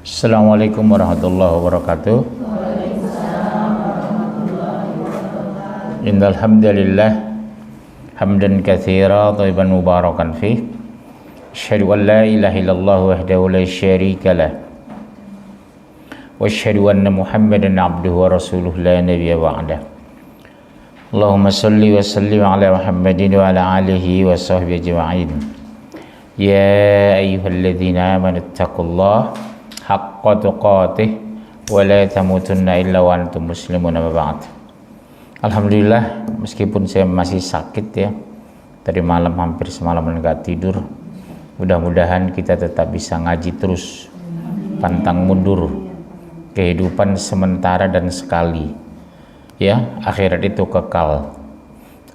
Assalamualaikum warahmatullahi wabarakatuh. Innal hamdalillah hamdan katsira thayyiban mubarakan fih. Asyhadu an la ilaha illallah wahdahu la syarika lah. Wa asyhadu anna Muhammadan abduhu wa rasuluhu la nabiyya ba'dah. Allahumma shalli wa sallim ala Muhammadin wa ala alihi wa sahbihi ajma'in. Ya ayyuhalladzina amanu taqullaha haqqa tuqatih wa la tamutunna illa wa antum muslimun, amma ba'd. Alhamdulillah, meskipun saya masih sakit ya, tadi malam hampir semalaman enggak tidur, mudah-mudahan kita tetap bisa ngaji terus, pantang mundur. Kehidupan sementara dan sekali ya, akhirat itu kekal.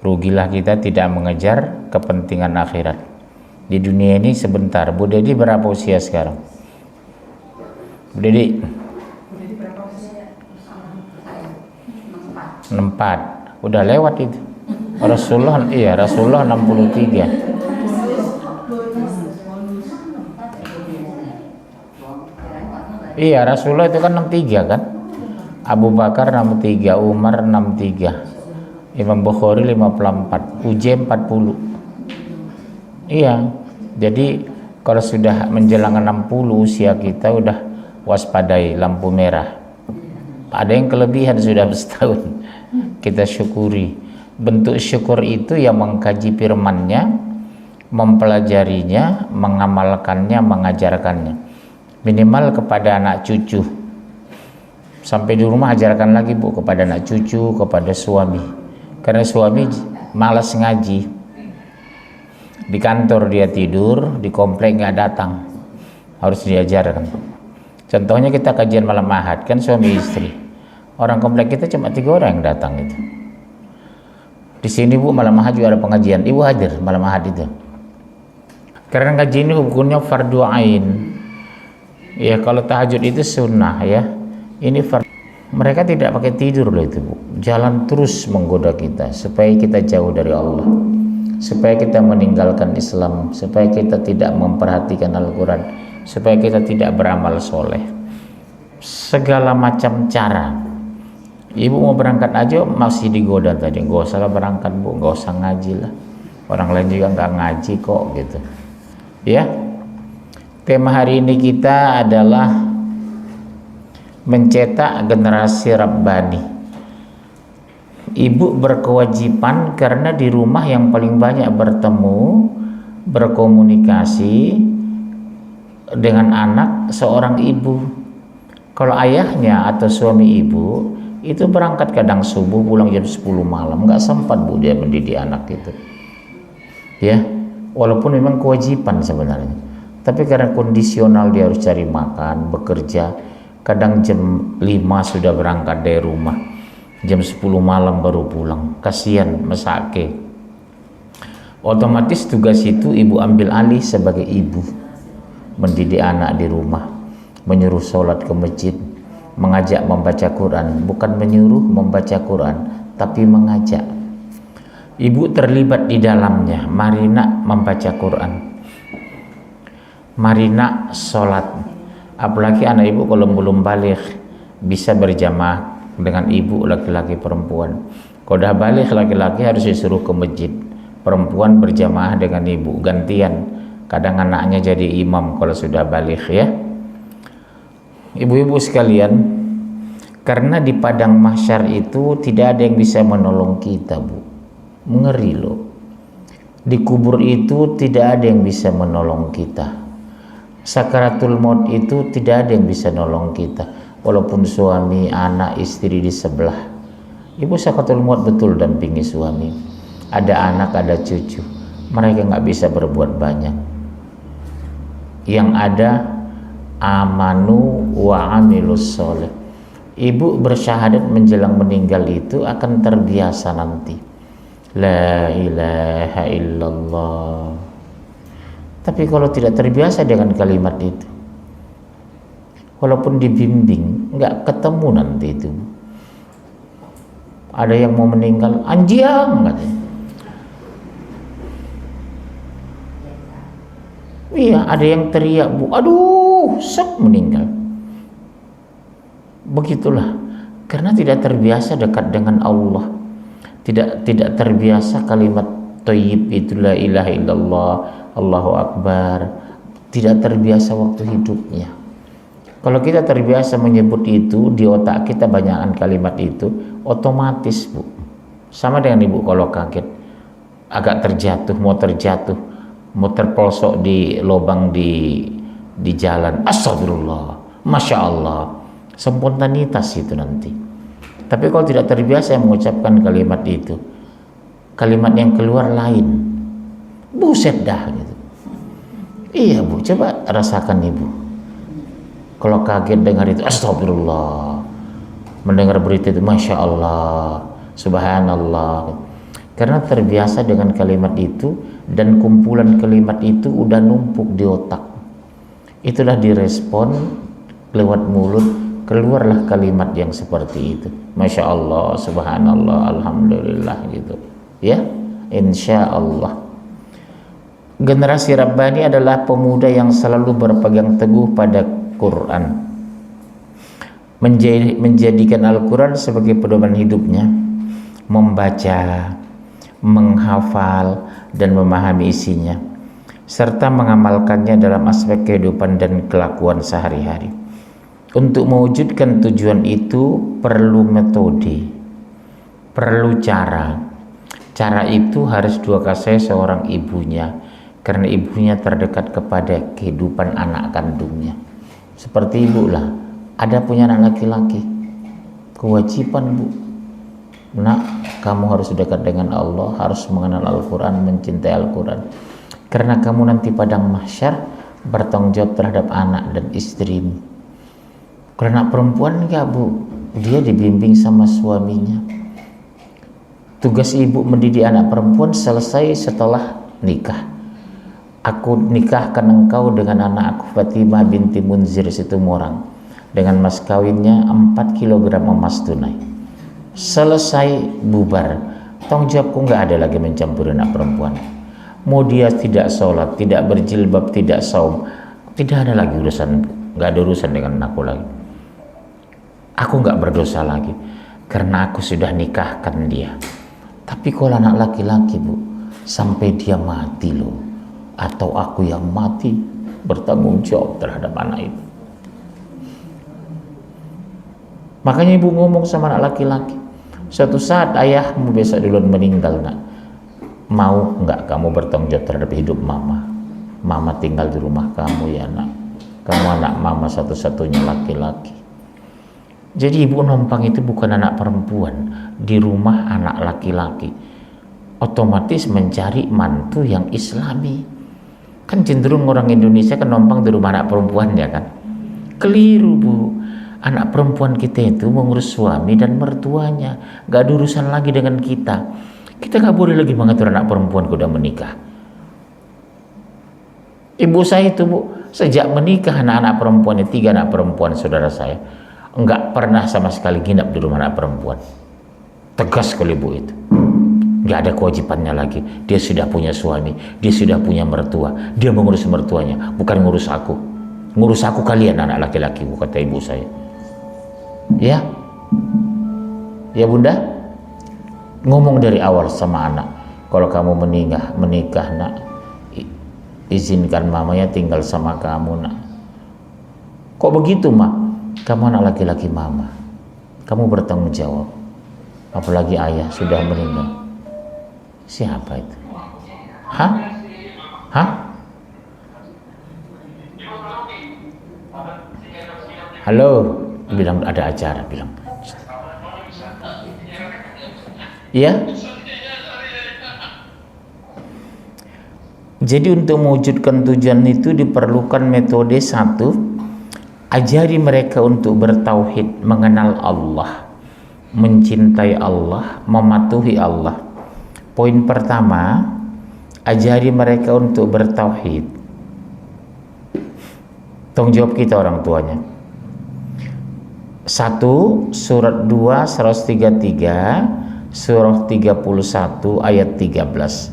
Rugilah kita tidak mengejar kepentingan akhirat. Di dunia ini sebentar. Bu Dedi berapa usia sekarang? Bu Dedi 64. Udah lewat itu. Rasulullah 63. Iya, Rasulullah itu kan 63 kan? Abu Bakar 63, Umar 63, Imam Bukhari 54, UJ 40. Iya, jadi kalau sudah menjelang 60 usia kita udah waspadai lampu merah. Ada yang kelebihan sudah setahun, kita syukuri. Bentuk syukur itu yang mengkaji firman-Nya, mempelajarinya, mengamalkannya, mengajarkannya. Minimal kepada anak cucu. Sampai di rumah ajarkan lagi Bu, kepada anak cucu, kepada suami. Karena suami malas ngaji. Di kantor dia tidur, di komplek nggak datang. Harus diajarkan. Contohnya kita kajian malam Ahad, kan suami istri. Orang komplek kita cuma 3 orang yang datang itu. Di sini Bu, malam Ahad juga ada pengajian. Ibu hadir malam Ahad itu. Karena ngaji ini hukumnya fardu ain. Ya, kalau tahajud itu sunnah ya. Ini mereka tidak pakai tidur loh itu Bu. Jalan terus menggoda kita supaya kita jauh dari Allah, supaya kita meninggalkan Islam, supaya kita tidak memperhatikan Al-Quran, supaya kita tidak beramal soleh. Segala macam cara. Ibu mau berangkat aja masih digoda tadi. Gak usah berangkat Bu, gak usah ngaji lah. Orang lain juga nggak ngaji kok gitu. Ya. Tema hari ini kita adalah mencetak generasi Rabbani. Ibu berkewajiban karena di rumah yang paling banyak bertemu, berkomunikasi dengan anak seorang ibu. Kalau ayahnya atau suami ibu itu berangkat kadang subuh pulang jam 10 malam, nggak sempat Bu dia mendidik anak itu. Ya, walaupun memang kewajiban sebenarnya. Tapi karena kondisional dia harus cari makan, bekerja, kadang jam 5 sudah berangkat dari rumah, jam 10 malam baru pulang. Kasihan, mesake. Otomatis tugas itu ibu ambil alih sebagai ibu, mendidik anak di rumah, menyuruh sholat ke masjid, mengajak membaca Quran, bukan menyuruh membaca Quran, tapi mengajak. Ibu terlibat di dalamnya. Mari nak membaca Quran, mari nak sholat. Apalagi anak ibu kalau belum balik bisa berjamaah dengan ibu laki-laki perempuan. Kalau dah balik laki-laki harus disuruh ke masjid, perempuan berjamaah dengan ibu gantian. Kadang anaknya jadi imam kalau sudah balik ya. Ibu-ibu sekalian, karena di padang mahsyar itu tidak ada yang bisa menolong kita Bu. Ngeri loh. Di kubur itu tidak ada yang bisa menolong kita. Sakaratul maut itu tidak ada yang bisa nolong kita, walaupun suami, anak, istri di sebelah. Ibu sakaratul maut betul dampingi suami. Ada anak, ada cucu. Mereka nggak bisa berbuat banyak. Yang ada amanu wa amilus soleh. Ibu bersyahadat menjelang meninggal itu akan terbiasa nanti. La ilaha illallah. Tapi kalau tidak terbiasa dengan kalimat itu, walaupun dibimbing, nggak ketemu nanti itu. Ada yang mau meninggal, anjing katanya. Iya, ada yang teriak Bu, aduh, sok meninggal. Begitulah, karena tidak terbiasa dekat dengan Allah, tidak terbiasa kalimat thayyib itu la ilaha illallah, Allahu akbar, tidak terbiasa waktu hidupnya. Kalau kita terbiasa menyebut itu, di otak kita banyakkan kalimat itu, otomatis Bu. Sama dengan Ibu kalau kaget, agak terjatuh, mau terpelosok di lubang di jalan, astagfirullah, masya Allah, spontanitas itu nanti. Tapi kalau tidak terbiasa mengucapkan kalimat itu, kalimat yang keluar lain, buset dah gitu. Iya Bu, coba rasakan Ibu. Kalau kaget dengar itu, astagfirullah, mendengar berita itu, masya Allah, subhanallah, karena terbiasa dengan kalimat itu, dan kumpulan kalimat itu udah numpuk di otak. Itulah direspon lewat mulut, keluarlah kalimat yang seperti itu, masya Allah, subhanallah, alhamdulillah gitu ya, insya Allah. Generasi Rabbani adalah pemuda yang selalu berpegang teguh pada Quran, menjadikan Al-Quran sebagai pedoman hidupnya, membaca, menghafal dan memahami isinya, serta mengamalkannya dalam aspek kehidupan dan kelakuan sehari-hari. Untuk mewujudkan tujuan itu perlu metode, perlu cara. Cara itu harus dua kasih seorang ibunya, karena ibunya terdekat kepada kehidupan anak kandungnya. Seperti Ibu lah, ada punya anak laki-laki, kewajiban Bu, nak, kamu harus dekat dengan Allah, harus mengenal Al-Quran, mencintai Al-Quran, karena kamu nanti padang mahsyar bertanggung jawab terhadap anak dan istrimu. Kalau anak perempuan enggak Bu, dia dibimbing sama suaminya. Tugas ibu mendidik anak perempuan selesai setelah nikah. Aku nikahkan engkau dengan anak aku Fatimah binti Munzir Situmorang dengan mas kawinnya 4 kg emas tunai. Selesai bubar, tanggung jawabku nggak ada lagi mencampuri anak perempuan. Mau dia tidak sholat, tidak berjilbab, tidak saum, tidak ada lagi urusan, nggak ada urusan dengan aku lagi. Aku nggak berdosa lagi karena aku sudah nikahkan dia. Tapi kalau anak laki-laki Bu, sampai dia mati loh, atau aku yang mati, bertanggung jawab terhadap anak itu. Makanya ibu ngomong sama anak laki-laki, suatu saat ayahmu besok duluan meninggal nak, mau nggak kamu bertanggung jawab terhadap hidup mama? Mama tinggal di rumah kamu ya nak, kamu anak mama satu-satunya laki-laki. Jadi ibu numpang itu bukan anak perempuan, di rumah anak laki-laki, otomatis mencari mantu yang islami. Kan cenderung orang Indonesia kan numpang di rumah anak perempuan ya kan. Keliru Bu, anak perempuan kita itu mengurus suami dan mertuanya, gak ada urusan lagi dengan kita. Kita gak boleh lagi mengatur anak perempuan udah menikah. Ibu saya itu Bu, sejak menikah anak-anak perempuannya, 3 anak perempuan saudara saya, enggak pernah sama sekali nginap di rumah anak perempuan. Tegas sekali Bu itu. Enggak ada kewajibannya lagi. Dia sudah punya suami, dia sudah punya mertua, dia mengurus mertuanya, bukan ngurus aku. Ngurus aku kalian anak laki-laki, kata ibu saya. Ya, ya Bunda, ngomong dari awal sama anak, kalau kamu menikah nak, izinkan mamanya tinggal sama kamu nak. Kok begitu mak? Kamu anak laki-laki mama, kamu bertanggung jawab. Apalagi ayah sudah meninggal. Siapa itu? Hah? Hah? Halo, bilang ada acara, bilang. Iya? Jadi untuk mewujudkan tujuan itu diperlukan metode satu. Ajari mereka untuk bertauhid, mengenal Allah, mencintai Allah, mematuhi Allah. Poin pertama, ajari mereka untuk bertauhid. Tanggung jawab kita orang tuanya. 1 surat 2 133, surah 31 ayat 13.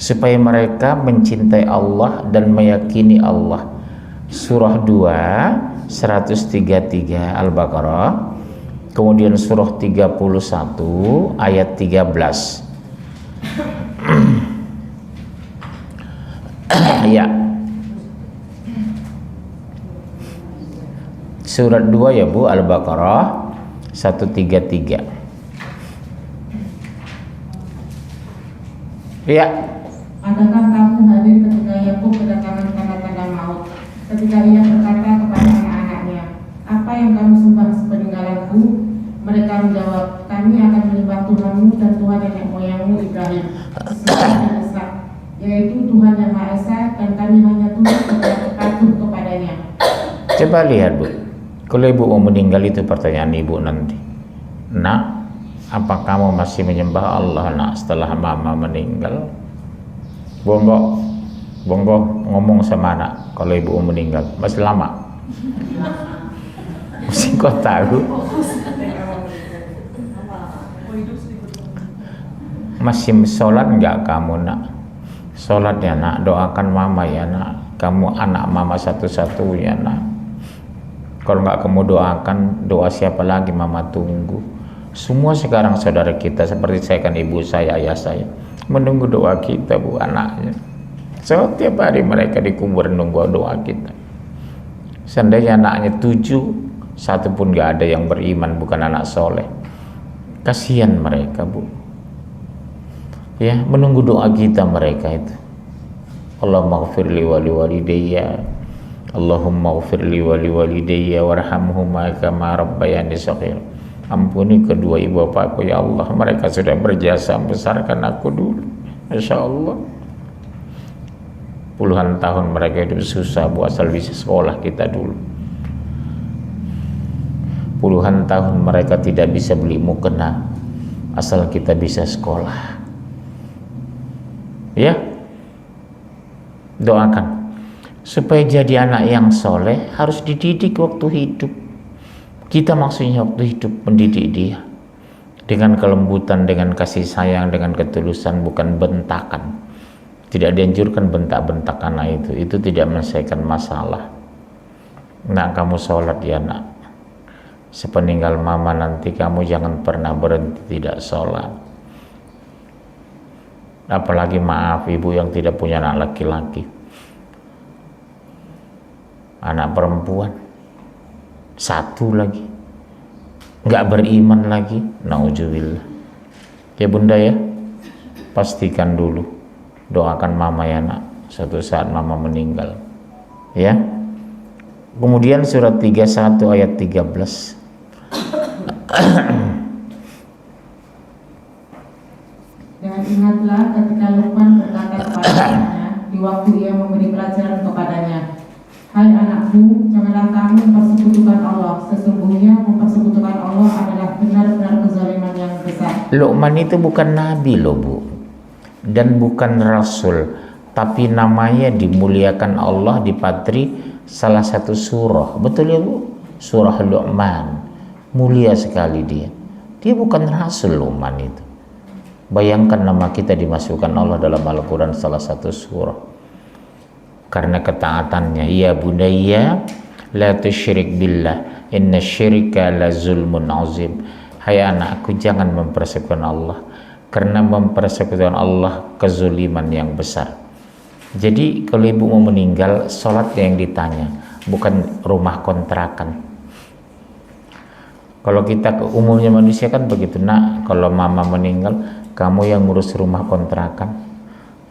Supaya mereka mencintai Allah dan meyakini Allah. Surah 2 133 Al-Baqarah, kemudian surah 31 ayat 13. Ya. Surat 2 ya Bu, Al-Baqarah 133. Ya. Adakah kamu hadir ketika Yakub kedatangan tanda-tanda maut, ketika ia berkata kepada anak-anaknya, apa yang kamu sembah sepeninggalanku? Mereka menjawab, kami akan menyembah Tuhanmu dan Tuhan nenek moyangmu Ibrahim, Ismail dan Ishak, yaitu Tuhan yang Maha Esa, dan kami hanya tunduk dan patuh kepadanya. Coba lihat Bu, kalau ibu mau meninggal itu pertanyaan ibu nanti. Nak, apa kamu masih menyembah Allah nak setelah mama meninggal? Bonggo ngomong sama anak kalau ibu mau meninggal masih lama. Mesti kau tahu. Masih sholat enggak kamu nak? Sholat ya nak, doakan mama ya nak. Kamu anak mama satu-satunya nak. Kalau enggak kamu doakan, doa siapa lagi mama tunggu. Semua sekarang saudara kita seperti saya kan, ibu saya, ayah saya menunggu doa kita Bu, anaknya. Setiap hari mereka dikubur nunggu doa kita. Seandainya anaknya 7, satu pun enggak ada yang beriman, bukan anak soleh. Kasihan mereka Bu. Ya, menunggu doa kita mereka itu. Allahumma ighfirli wa liwalidayya, Allahumma ighfirli wa liwalidayya warhamhuma kama rabbayani shaghira. Ampuni kedua ibu bapakku ya Allah, mereka sudah berjasa membesarkan aku dulu. Masya Allah, puluhan tahun mereka hidup susah Bu, asal bisa sekolah kita dulu. Puluhan tahun mereka tidak bisa beli mukena, asal kita bisa sekolah. Ya, doakan supaya jadi anak yang soleh. Harus dididik waktu hidup. Kita maksudnya waktu hidup mendidik dia dengan kelembutan, dengan kasih sayang, dengan ketulusan, bukan bentakan. Tidak dianjurkan bentak-bentak anak itu tidak menyelesaikan masalah. Nak, kamu sholat ya nak, sepeninggal mama nanti kamu jangan pernah berhenti tidak sholat. Apalagi maaf ibu yang tidak punya anak laki-laki, anak perempuan satu lagi, nggak beriman lagi, naudzubillah. Ya bunda ya, pastikan dulu, doakan mama ya nak, suatu saat mama meninggal ya. Kemudian surat 31 ayat 13. Dan ingatlah ketika Luqman berkata kepadanya di waktu ia memberi pelajaran kepadanya, hai anakku, janganlah kamu mempersekutukan Allah. Sesungguhnya mempersekutukan Allah adalah benar-benar kezaliman yang besar. Luqman itu bukan nabi loh Bu, dan bukan rasul, tapi namanya dimuliakan Allah di patri salah satu surah. Betul ya Bu? Surah Luqman, mulia sekali dia. Dia bukan rasul Luqman itu. Bayangkan nama kita dimasukkan Allah dalam Al-Quran salah satu surah karena ketaatannya. Ya bunayya la tusyrik billah inna syirka la zulmun azim. Hai anakku, jangan mempersekutukan Allah, karena mempersekutukan Allah kezuliman yang besar. Jadi kalau ibu mau meninggal, sholat yang ditanya, bukan rumah kontrakan. Kalau kita umumnya manusia kan begitu, nak, kalau mama meninggal kamu yang ngurus rumah kontrakan,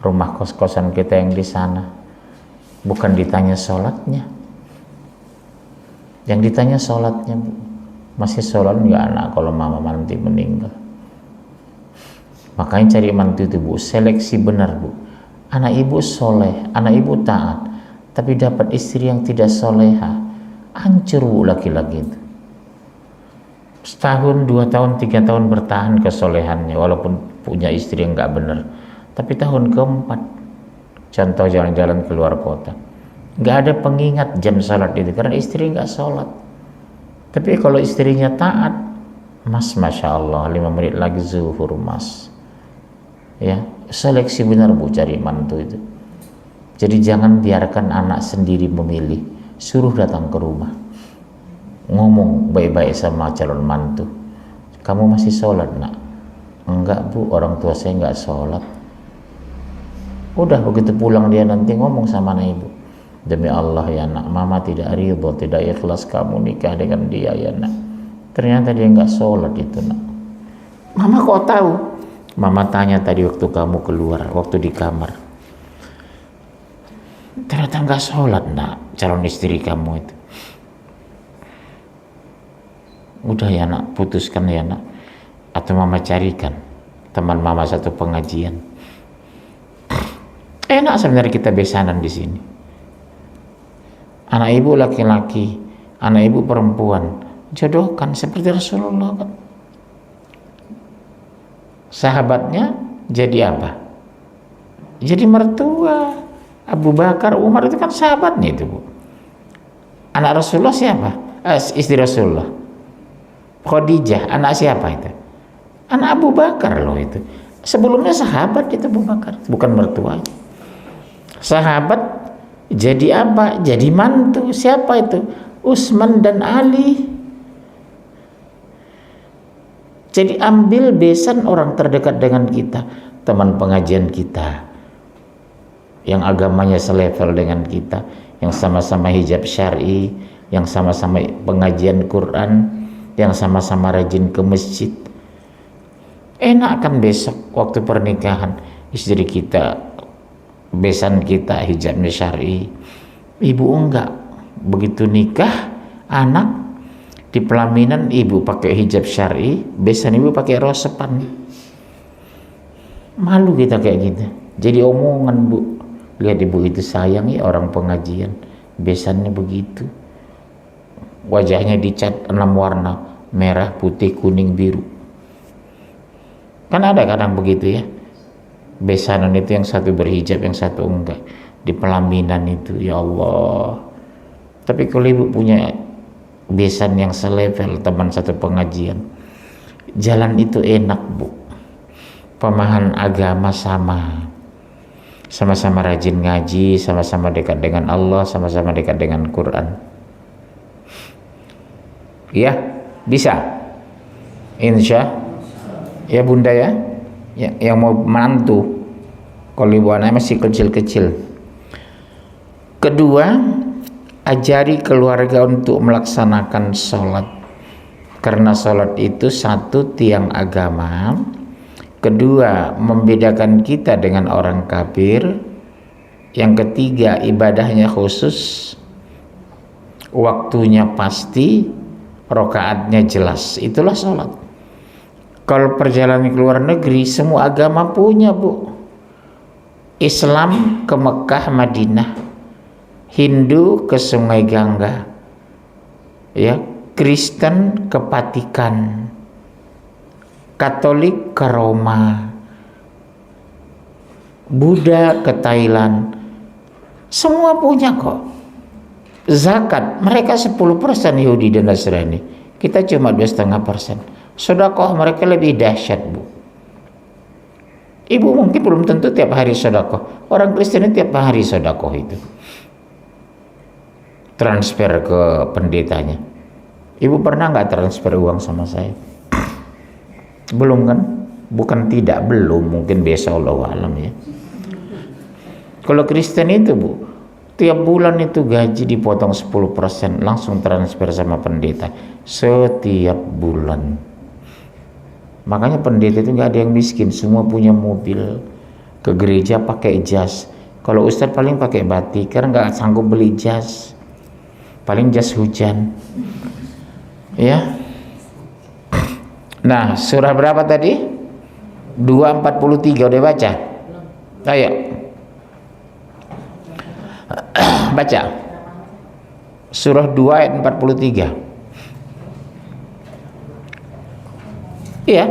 rumah kos-kosan kita yang di sana. Bukan ditanya sholatnya. Yang ditanya sholatnya Bu, masih sholat nggak anak kalau mama nanti meninggal? Makanya cari mantu itu Bu, seleksi benar Bu. Anak ibu soleh, anak ibu taat, tapi dapat istri yang tidak soleha, hancur Bu laki-laki itu. Setahun, 2 tahun, 3 tahun bertahan kesolehannya walaupun punya istri yang nggak benar, tapi tahun keempat, contoh jalan-jalan keluar kota, nggak ada pengingat jam sholat itu karena istri nggak sholat. Tapi kalau istrinya taat, mas, masya Allah, 5 menit lagi zuhur mas. Ya, seleksi benar Bu cari mantu itu. Jadi jangan biarkan anak sendiri memilih, suruh datang ke rumah. ngomong baik-baik sama calon mantu. Kamu masih sholat nak? Enggak bu, orang tua saya enggak sholat. Udah begitu pulang dia nanti ngomong sama anak ibu, demi Allah ya nak, mama tidak ridho, tidak ikhlas kamu nikah dengan dia ya nak. Ternyata dia enggak sholat itu nak. Mama kok tahu? Mama tanya tadi waktu kamu keluar, waktu di kamar. Ternyata enggak sholat nak, calon istri kamu itu. Udah ya nak, putuskan ya nak, atau mama carikan teman mama satu pengajian. Enak sebenarnya kita besanan di sini. Anak ibu laki-laki, anak ibu perempuan, jodohkan seperti Rasulullah kan. Sahabatnya jadi apa? Jadi mertua. Abu Bakar, Umar itu kan sahabatnya itu bu. Anak Rasulullah siapa? Istri Rasulullah. Khadijah, anak siapa itu? Anak Abu Bakar loh itu. Sebelumnya sahabat itu Abu Bakar, bukan mertuanya. Sahabat jadi apa? Jadi mantu. Siapa itu? Utsman dan Ali. Jadi ambil besan orang terdekat dengan kita, teman pengajian kita, yang agamanya selevel dengan kita, yang sama-sama hijab syar'i, yang sama-sama pengajian Quran, yang sama-sama rajin ke masjid. Enak kan besok waktu pernikahan istri kita, besan kita hijabnya syar'i, ibu enggak. Begitu nikah anak, di pelaminan ibu pakai hijab syar'i, besan ibu pakai rosepan. Malu kita kayak gitu. Jadi omongan bu, lihat ibu itu sayang ya orang pengajian, besannya begitu, wajahnya dicat 6 warna, merah, putih, kuning, biru. Kan ada kadang begitu ya, besanan itu yang satu berhijab, yang satu enggak, di pelaminan itu. Ya Allah. Tapi kalau ibu punya besan yang selevel, teman satu pengajian, jalan itu enak bu. Pemahaman agama sama-sama rajin ngaji, sama-sama dekat dengan Allah, sama-sama dekat dengan Quran. Ya, bisa. Insya ya bunda ya, yang mau mantu, kalau ibu anak masih kecil-kecil. Kedua, ajari keluarga untuk melaksanakan sholat, karena sholat itu satu tiang agama. Kedua, membedakan kita dengan orang kafir. Yang ketiga, ibadahnya khusus, waktunya pasti, rokaatnya jelas. Itulah sholat. Kalau perjalanan ke luar negeri, semua agama punya bu. Islam ke Mekah, Madinah, Hindu ke Sungai Gangga, ya, Kristen ke Vatikan, Katolik ke Roma, Buddha ke Thailand. Semua punya kok. Zakat mereka 10%, Yahudi dan Nasrani, kita cuma 2,5%. Sedekah mereka lebih dahsyat bu. Ibu mungkin belum tentu tiap hari sedekah. Orang Kristen itu tiap hari sedekah itu, transfer ke pendetanya. Ibu pernah nggak transfer uang sama saya? Belum kan? Bukan tidak, belum, mungkin besok Allah alam ya. Kalau Kristen itu bu, tiap bulan itu gaji dipotong 10%, langsung transfer sama pendeta setiap bulan. Makanya pendeta itu nggak ada yang miskin, semua punya mobil, ke gereja pakai jas. Kalau ustadz paling pakai batik, karena nggak sanggup beli jas, paling jas hujan, ya. Nah, surah berapa tadi? 2:43 udah baca? Ayo, baca. Surah 2 ayat 43. Iya.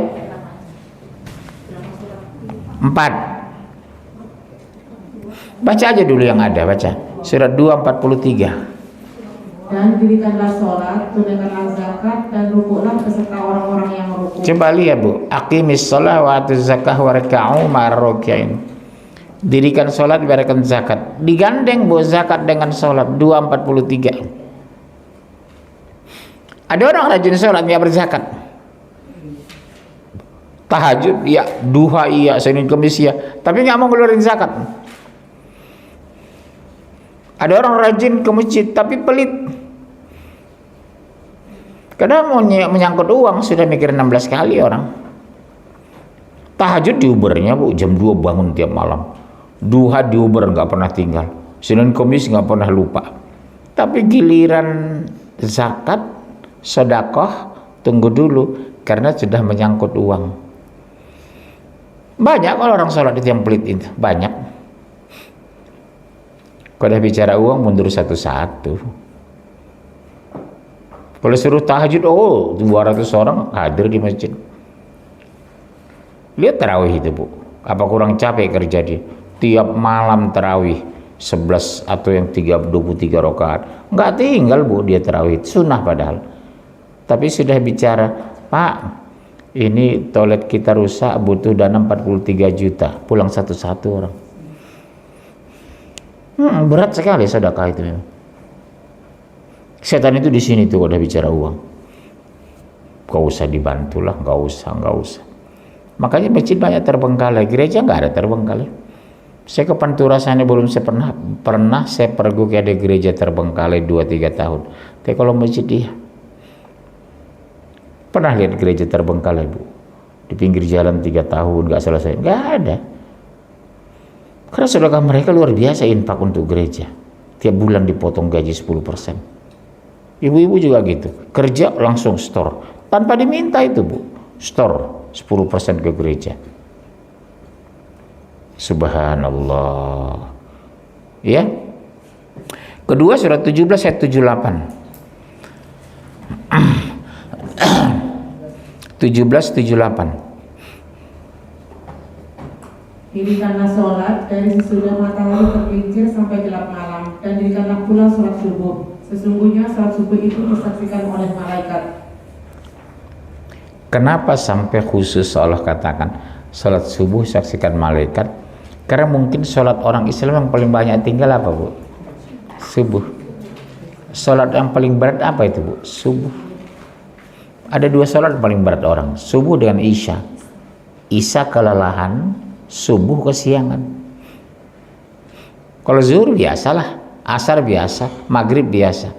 4. Baca aja dulu yang ada, baca. Surat 2:43. Dan dirikanlah sholat, tunaikanlah zakat, dan rukuklah beserta orang-orang yang merukuk. Coba lihat bu, aqimis sholat wa atuz zakah wa raka'u ma'arrokiain. Dirikan sholat, berikan zakat. Digandeng bu zakat dengan sholat. 2:43. Ada orang rajin sholat nggak berzakat. Tahajud iya, duha iya, Senin Kamis iya, tapi nggak mau ngeluarin zakat. Ada orang rajin ke masjid tapi pelit. Kadang mau menyangkut uang sudah mikir 16 kali orang. Tahajud di Ubernya bu, jam 2 bangun tiap malam. Duha di Uber nggak pernah tinggal. Senin Kamis nggak pernah lupa. Tapi giliran zakat, sedekah, tunggu dulu karena sudah menyangkut uang. Banyak kalau orang sholat itu yang pelit itu, banyak. Kalau udah bicara uang mundur satu-satu. Kalau suruh tahajud, 200 orang hadir di masjid. Lihat tarawih itu bu, apa kurang capek kerja dia? Tiap malam tarawih 11 atau yang 23 rakaat, nggak tinggal bu dia tarawih, sunnah padahal. Tapi sudah bicara, Pak, ini toilet kita rusak, butuh dana 43 juta, pulang satu-satu orang. Berat sekali sedekah itu. Setan itu di sini tuh udah bicara uang. Gak usah dibantulah, gak usah. Makanya masjid banyak terbengkalai, gereja nggak ada terbengkalai. Saya ke Pantura sana belum saya pernah saya pergi ke ada gereja terbengkalai 2-3 tahun. Tapi kalau masjid dia pernah lihat gereja terbengkalai bu? Di pinggir jalan 3 tahun nggak selesai, nggak ada. Karena sedekah mereka luar biasa infak untuk gereja. Tiap bulan dipotong gaji 10%. Ibu-ibu juga gitu, kerja langsung store tanpa diminta itu bu, store 10% ke gereja. Subhanallah. Ya. Kedua surat 17 ayat 78. 17:78. Dirikanlah sholat dari sesudah matahari tergelincir sampai gelap malam, dan dirikanlah pula sholat subuh. Sesungguhnya sholat subuh itu disaksikan oleh malaikat. Kenapa sampai khusus Allah katakan sholat subuh saksikan malaikat? Karena mungkin sholat orang Islam yang paling banyak tinggal apa bu? Subuh. Sholat yang paling berat apa itu bu? Subuh. Ada 2 sholat paling berat orang, subuh dengan isya. Isya kelelahan, subuh kesiangan. Kalau zuhur biasalah, asar biasa, maghrib biasa.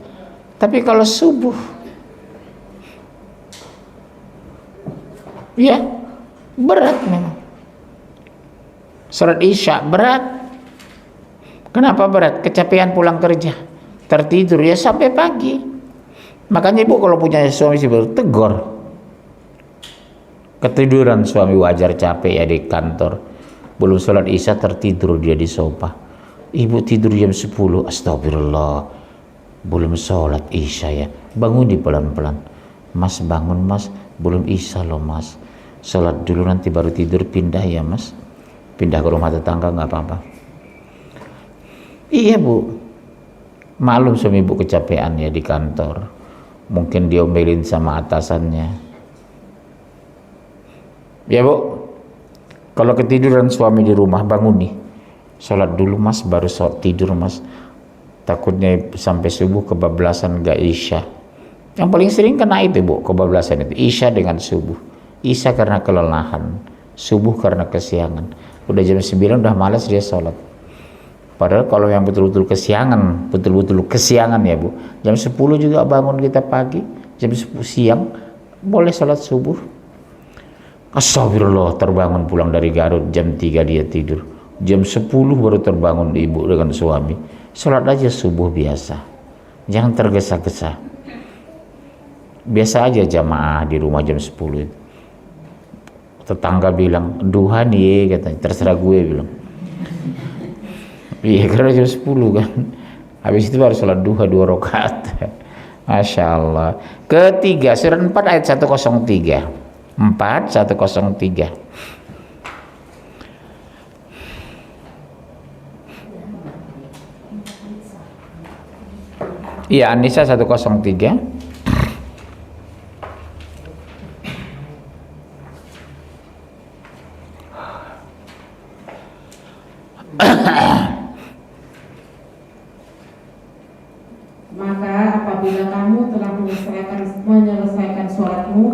Tapi kalau subuh, ya berat memang. Sholat isya berat. Kenapa berat? Kecapean pulang kerja, tertidur ya sampai pagi. Makanya ibu kalau punya suami sih tegur. Ketiduran suami wajar, capek ya di kantor. Belum sholat isya tertidur dia di sofa. Ibu tidur jam 10, astagfirullah. Belum sholat isya ya. Bangun di pelan-pelan. Mas bangun mas, belum isya loh mas. Sholat dulu nanti baru tidur, pindah ya mas. Pindah ke rumah tetangga nggak apa-apa. Iya bu. Maklum suami ibu kecapean ya di kantor. Mungkin dia diomelin sama atasannya. Ya bu, kalau ketiduran suami di rumah bangun nih, sholat dulu mas, baru tidur mas. Takutnya sampai subuh kebablasan gak isya. Yang paling sering kena itu bu, kebablasan itu isya dengan subuh. Isya karena kelelahan, subuh karena kesiangan. Udah jam 9 udah malas dia sholat. Padahal kalau yang betul-betul kesiangan, ya bu, jam 10 juga bangun kita pagi, jam 10 siang boleh sholat subuh. Astagfirullah, terbangun pulang dari Garut jam 3 dia tidur, jam 10 baru terbangun ibu dengan suami. Sholat aja subuh biasa, jangan tergesa-gesa. Biasa aja jamaah di rumah jam 10 itu. Tetangga bilang, duha nih katanya, terserah gue bilang. Iya karena jam 10 kan. Habis itu baru sholat duha 2 rakaat. Masya Allah. Ketiga, surat 4 ayat 103. 4:103. Iya, An-Nisa 103. Maka apabila kamu telah menyelesaikan sholatmu,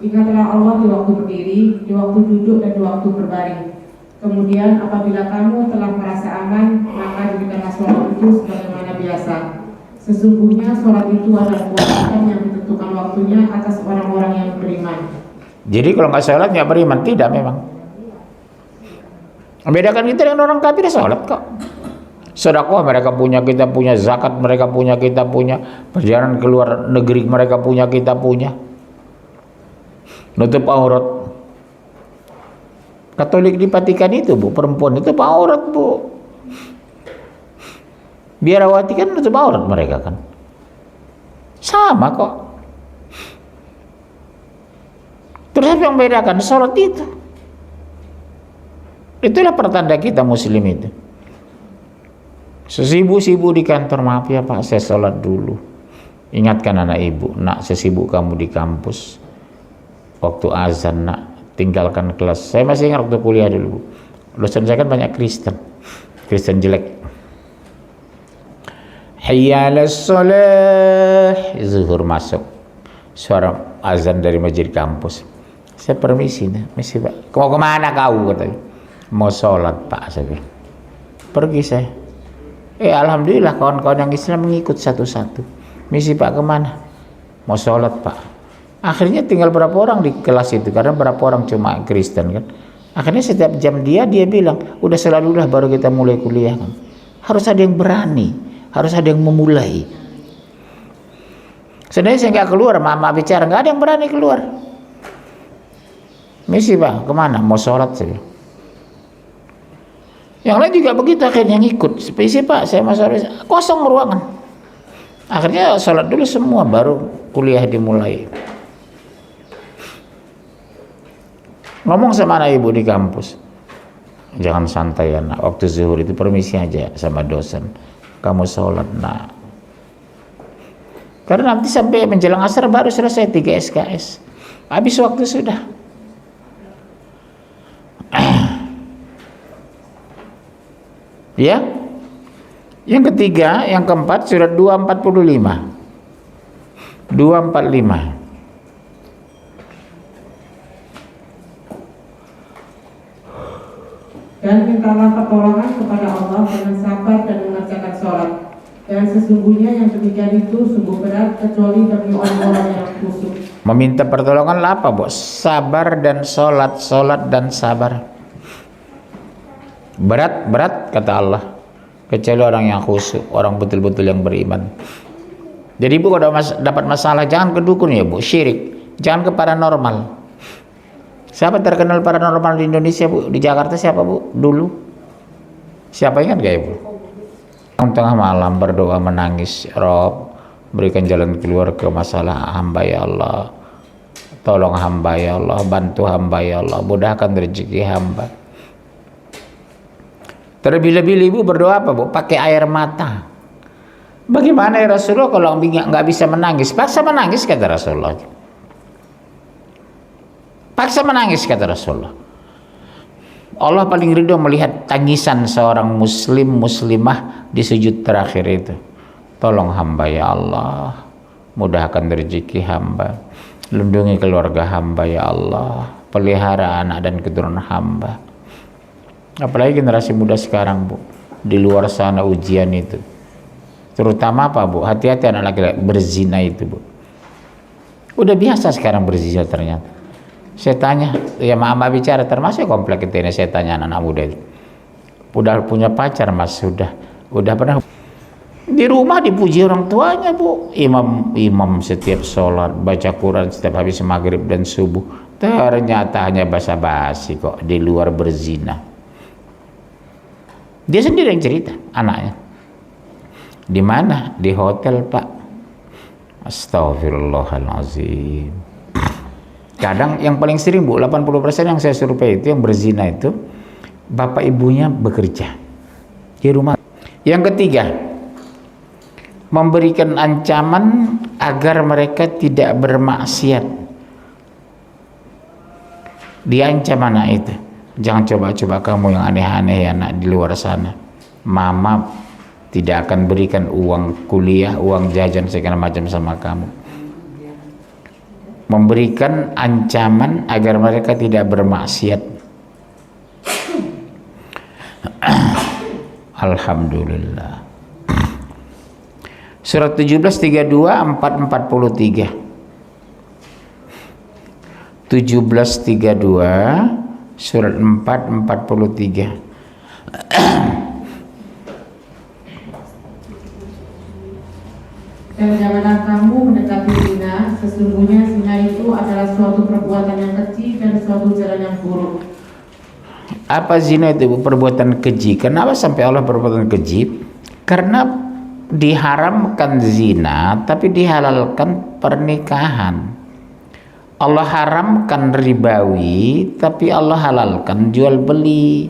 ingatlah Allah di waktu berdiri, di waktu duduk, dan di waktu berbaring. Kemudian apabila kamu telah merasa aman, maka dirikanlah sholat itu sebagaimana biasa. Sesungguhnya sholat itu adalah kewajiban yang ditentukan waktunya atas orang-orang yang beriman. Jadi kalau nggak sholat nggak beriman, tidak memang. Membedakan kita dengan orang kafir, sholat kok. Sedekah mereka punya, kita punya. Zakat mereka punya, kita punya. Perjalanan ke luar negeri mereka punya, kita punya. Nutup aurat. Katolik di Vatikan itu, Bu, perempuan itu aurat, Bu. Biarawati kan nutup aurat mereka kan. Sama kok. Terus apa yang membedakan? Sholat itu. Itulah pertanda kita muslim itu. Sesibuk-sibuk di kantor, maaf ya Pak, saya sholat dulu. Ingatkan anak ibu, nak, sesibuk kamu di kampus, waktu azan, nak, tinggalkan kelas. Saya masih ingat waktu kuliah dulu, dosen saya kan banyak Kristen jelek. Hayya 'alas shalah, zuhur masuk, suara azan dari masjid kampus. Saya permisi Pak. Mau kemana kau? Katanya. Mau sholat Pak, saya bilang. Pergi saya. Alhamdulillah kawan-kawan yang Islam mengikut satu-satu. Misi Pak kemana? Mau sholat Pak. Akhirnya tinggal berapa orang di kelas itu, karena berapa orang cuma Kristen kan. Akhirnya setiap jam dia bilang, udah selalulah baru kita mulai kuliah kan. Harus ada yang berani, harus ada yang memulai. Sebenarnya saya nggak keluar, mama bicara, nggak ada yang berani keluar. Misi Pak kemana? Mau sholat saya. Yang lain juga begitu, akhirnya ngikut. Spesi Pak, saya masuk kosong ruangan. Akhirnya sholat dulu semua, baru kuliah dimulai. Ngomong sama anak ibu di kampus, jangan santai anak, waktu zuhur itu permisi aja sama dosen. Kamu sholat nak. Karena nanti sampai menjelang asar baru selesai 3 SKS. Habis waktu sudah. Ya. Yang ketiga, yang keempat, surat 245. 245. Dan mintalah pertolongan kepada Allah dengan sabar dan mengerjakan sholat. Dan sesungguhnya yang demikian itu sungguh berat kecuali bagi orang-orang yang khusyuk. Meminta pertolongan apa, Bu? Sabar dan sholat, sholat dan sabar. Berat kata Allah, kecuali orang yang khusyuk, orang betul-betul yang beriman. Jadi Bu, kalau dapat masalah jangan ke dukun ya Bu, syirik. Jangan ke paranormal. Siapa terkenal paranormal di Indonesia Bu? Di Jakarta siapa Bu? Dulu siapa, ingat gak ya Bu? Tengah malam berdoa menangis, Rob berikan jalan keluar ke masalah hamba ya Allah, tolong hamba ya Allah, bantu hamba ya Allah, mudahkan rezeki hamba. Terlebih-lebih ibu berdoa apa Bu? Pakai air mata. Bagaimana ya Rasulullah kalau nggak bisa menangis? Paksa menangis kata Rasulullah. Paksa menangis kata Rasulullah. Allah paling ridho melihat tangisan seorang muslim muslimah di sujud terakhir itu. Tolong hamba ya Allah, mudahkan rezeki hamba, lindungi keluarga hamba ya Allah, pelihara anak dan keturunan hamba. Apalagi generasi muda sekarang Bu, di luar sana ujian itu, terutama apa Bu? Hati-hati anak laki-laki berzina itu Bu. Udah biasa sekarang berzina ternyata. Saya tanya, ya mama bicara termasuk komplek itu ini, saya tanya anak-anak muda itu, udah punya pacar Mas? Udah pernah di rumah dipuji orang tuanya Bu, imam setiap sholat, baca Quran setiap habis maghrib dan subuh, ternyata hanya basa-basi kok, di luar berzina. Dia sendiri yang cerita, anaknya. Di mana? Di hotel Pak. Astagfirullahaladzim. Kadang yang paling sering Bu, 80% yang saya survei itu yang berzina itu bapak ibunya bekerja di rumah. Yang ketiga, memberikan ancaman agar mereka tidak bermaksiat. Diancam anak itu, jangan coba-coba kamu yang aneh-aneh ya nak di luar sana. Mama tidak akan berikan uang kuliah, uang jajan segala macam sama kamu. Memberikan ancaman agar mereka tidak bermaksiat. Alhamdulillah. Surat 17 32 443. 17:32 surat 4:43. Dan janganlah kamu mendekati zina, sesungguhnya zina itu adalah suatu perbuatan yang keji dan suatu jalan yang buruk. Apa zina itu? Perbuatan keji. Kenapa sampai Allah perbuatan keji? Karena diharamkan zina tapi dihalalkan pernikahan. Allah haramkan ribawi tapi Allah halalkan jual beli.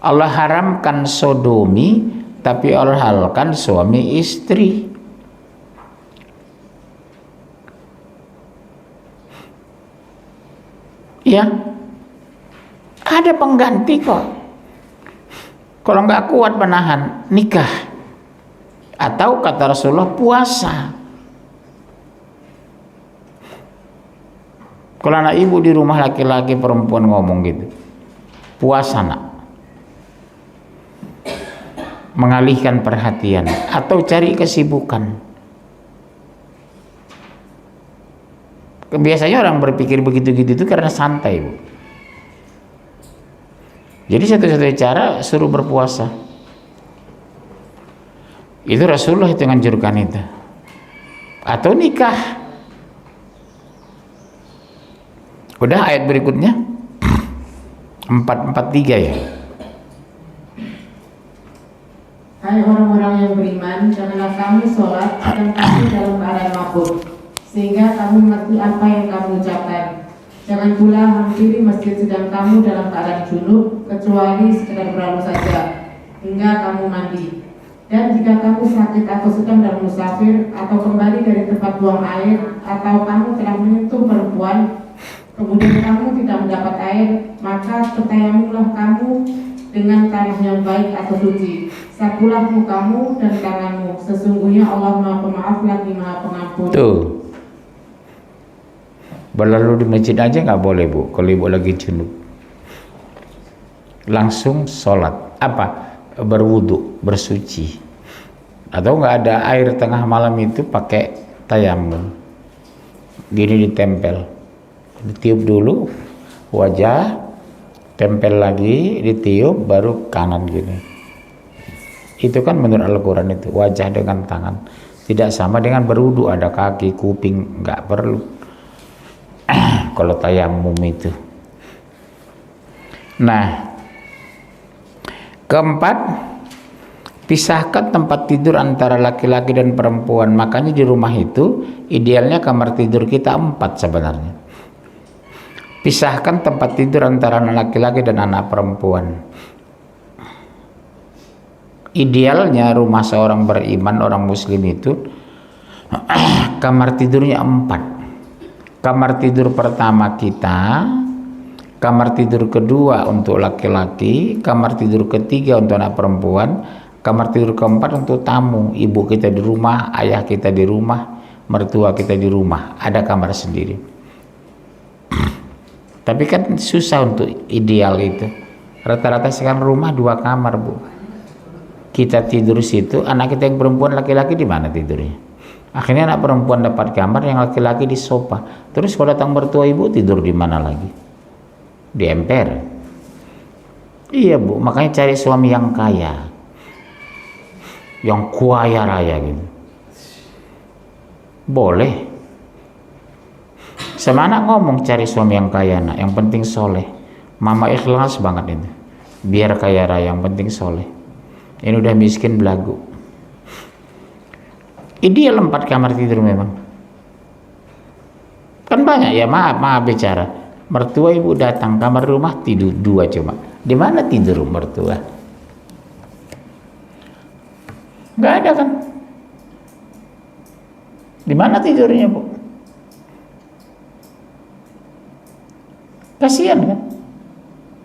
Allah haramkan sodomi tapi Allah halalkan suami istri. Ya, ada pengganti kok. Kalau nggak kuat menahan, nikah. Atau kata Rasulullah, puasa. Kalau anak ibu di rumah laki-laki perempuan ngomong gitu, puasa nak, mengalihkan perhatian atau cari kesibukan. Biasanya orang berpikir begitu-gitu itu karena santai, Bu. Jadi satu-satunya cara suruh berpuasa. Itu Rasulullah itu menganjurkan itu. Atau nikah. Udah ayat berikutnya 443 ya. Hai orang-orang yang beriman, janganlah kamu sholat sedang kamu dalam keadaan mabuk, sehingga kamu mengerti apa yang kamu ucapkan. Jangan pula hampiri masjid sedang kamu dalam keadaan junub, kecuali sekedar berlalu saja, hingga kamu mandi. Dan jika kamu sakit atau sedang dalam musafir, atau kembali dari tempat buang air, atau kamu telah menyentuh perempuan, kemudian kamu tidak mendapat air, maka bertayamumlah kamu dengan tanah yang baik atau suci. Sapulah mukamu dan tanganmu, sesungguhnya Allah Maha Pemaaf lagi Maha Pengampun. Tuh. Berlalu di masjid aja nggak boleh, Bu, kalau ibu lagi junub. Langsung sholat. Apa? Berwudu, bersuci. Atau nggak ada air tengah malam itu pakai tayamum. Gini ditempel. Ditiup dulu wajah, tempel lagi, ditiup, baru kanan gini. Itu kan menurut Al-Quran itu, wajah dengan tangan. Tidak sama dengan berwudu, ada kaki, kuping, nggak perlu. Kalau tayamum itu. Nah, keempat, pisahkan tempat tidur antara laki-laki dan perempuan. Makanya di rumah itu idealnya kamar tidur kita 4 sebenarnya. Pisahkan tempat tidur antara anak laki-laki dan anak perempuan. Idealnya rumah seorang beriman, orang muslim itu kamar tidurnya 4. Kamar tidur pertama kita, kamar tidur kedua untuk laki-laki, kamar tidur ketiga untuk anak perempuan, kamar tidur keempat untuk tamu. Ibu kita di rumah, ayah kita di rumah, mertua kita di rumah, ada kamar sendiri. Tapi kan susah untuk ideal itu. Rata-rata sekarang rumah 2 kamar, Bu. Kita tidur situ, anak kita yang perempuan, laki-laki di mana tidurnya? Akhirnya anak perempuan dapat kamar, yang laki-laki di sofa. Terus kalau datang mertua ibu tidur di mana lagi? Di emper. Iya, Bu, makanya cari suami yang kaya, yang kaya raya gitu. Boleh. Sama anak ngomong cari suami yang kaya, nak, yang penting soleh. Mama ikhlas banget itu. Biar kaya raya, yang penting soleh. Ini udah miskin belagu. Ideal 4 kamar tidur memang. Kan banyak ya, maaf bicara. Mertua ibu datang kamar rumah tidur 2 cuma. Di mana tidur mertua? Nggak ada kan? Di mana tidurnya, Bu? Kasihan kan?